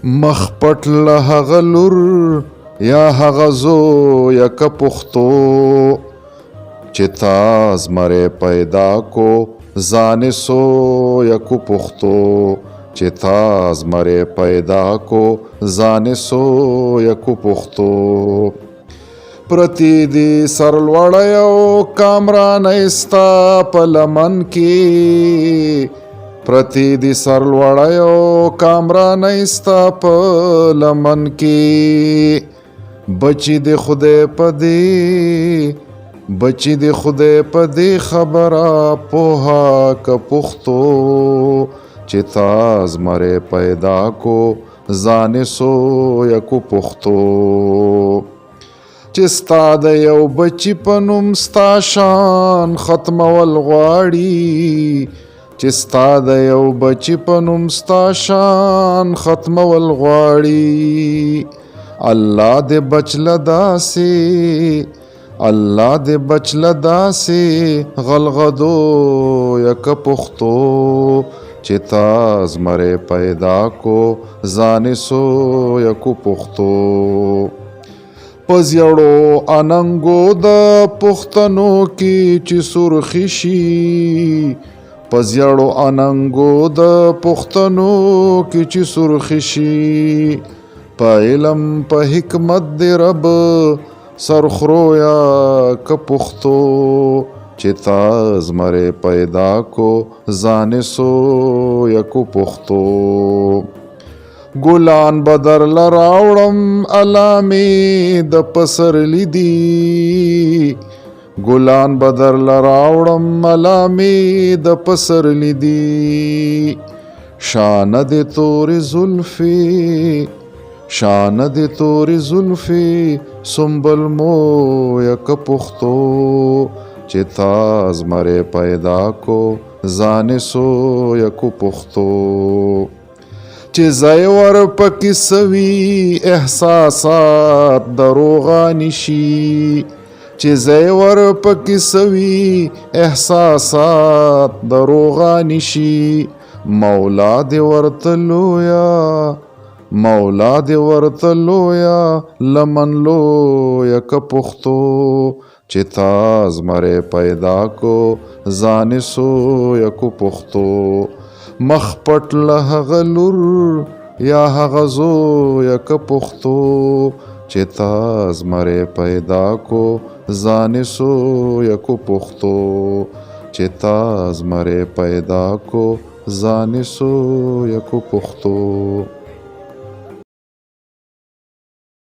مخ پټ له هغه لور یا هغه زویه که پښتو چې تا زمری پیدا کو ځانې سویه کو پښتو چې تا زمری پیدا کو ځانې سویه کو پښتو پرتی دی سرلوړی او کامرانۍ ستا په لمن کې پرتی دی سرلوړی او کامرانۍ ستا په لمن کې بچی دی خدای په دې بچی دی خدای په دې خبره پوها که پښتو چې تا زمری پیدا کو ځانې سویه کو پښتو چې ستا د یو بچی په نوم ستا شان ختمول غواړي چې ستا د یو بچی په نوم ستا شان ختمول غواړي الله دې بچله داسې الله دې بچله داسې غلغدو یک پښتو چې تا زمری پیدا کو ځانې سویه کو پښتو په زیړو اننګو د پښتنو کې چې سرخي شي په زیړو اننګو د پښتنو کې چې سرخي شي په علم په حکمت دې رب سرخرویا که پښتو چې تا زمری پیدا کو ځانې سویه کو پښتو ګلان بدر لراوړم علامې د پسرلی دي ګلان بدر لراوړم علامې د پسرلی دي شان دې تورې زلفې شان دې تورې زلفې سنبل مویه که پښتو چې تا زمری پیدا کو ځانې سویه کو پښتو چې ځای ور پکې سوي احساسات دروغانې شي چې ځای ور پکې سوي احساسات دروغانې شي مولا دې ورته لویه مولا دې ورته لویه لمن لویه که پښتو چې تا زمری پیدا کو ځانې سویه کو پښتو مخ پټ له هغه لور یا هغه زویه که پښتو چې تا زمری پیدا کو ځانې سویه کو پښتو چې تا زمری پیدا کو ځانې سویه کو پښتو